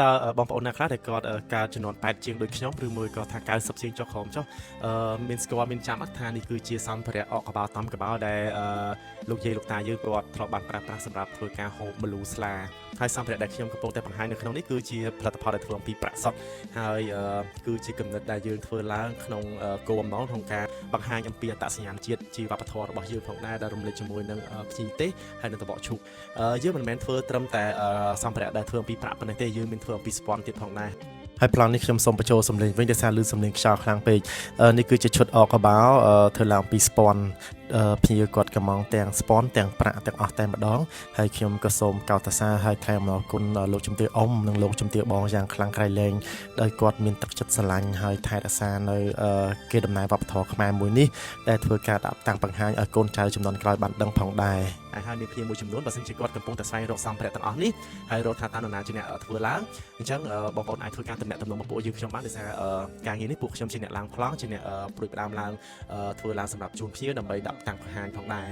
តើបងប្អូនណាខ្លះដែលគាត់ការចំនួន8ជាងដូចខ្ញុំឬមួយក៏ថា90ជាងចុះក្រោមចុះមានស្គាល់មានចាំអត់ថានេះគឺជាសម្ភារៈអកកបោតំកបោដែលលោកយាយលោកតាយើងគាត់ធ្លាប់បានប្រើប្រាស់សម្រាប់ធ្វើការហូបម្លូស្លាហើយសម្ភារៈដែលខ្ញុំកំពុងតែបង្ហាញនៅក្នុងនេះគឺជាផលិតផលដែលធ្វើអំពីប្រាក់សុទ្ធហើយគឺជាគំនិតដែលយើងធ្វើឡើងក្នុងគោលបំណងក្នុងការបង្ហាញអំពីអត្តសញ្ញាណជាតិជាវប្បធម៌របស់យើងផងដែរដែលរំលេចជាមួយនឹងភ្ញីទេសហើយនឹងតបកឈូកយើងមិនមែនធ្វើត្រឹមតែសម្ភារៈដែលធ្វើអំពីប្រាក់ប៉ុណ្ណេះទេយើងមានធ្វើអំពីស្ពាន់ទៀតផងដែរហើយប្លង់នេះខ្ញុំសូមបញ្ចូលសំឡេងវិញដោយសារឮសំឡេងខ្យល់ខ្លាំងពេកនេះគឺជាឈុតអកកបោធ្វើឡើងពីស្ពាន់ភ្ញៀវគាត់កំងទាំងស្ពាន់ទាំងប្រាក់ទាំងអស់តែម្ដងហើយខ្ញុំក៏សូមកោតសរសើរហើយថ្លែងអំណរគុណលោកជំទាវអ៊ំនិងលោកជំទាវបងយ៉ាងខ្លាំងក្រៃលែងដោយគាត់មានទឹកចិត្តស្រឡាញ់ហើយថែរក្សានៅគេដំណើរវប្បធម៌ខ្មែរមួយនេះដែលធ្វើការដាក់តាំងបង្ហាញឲ្យកូនចៅជំនាន់ក្រោយបានដឹងផងដែរហើយមានភ្ញៀវមួយចំនួនបើសិនជាគាត់កំពុងតែស្វែងរកសម្ភារៈទាំងអស់នេះហើយរកថាតើនរណាជាអ្នកធ្វើឡើងអញ្ចឹងបងប្អូនអាចធ្វើការតំណែងតំណងមកពួកយើងខ្ញុំបានដោយសារការងារនេះពួកខ្ញុំជាអ្នកឡើងប្លង់ជាអ្នកព្រួយផ្ដើមឡើងធ្វើឡើងសម្រាប់ជូនភ្ញៀវដើម្បីដាក់តាំងបង្ហាញផងដែរ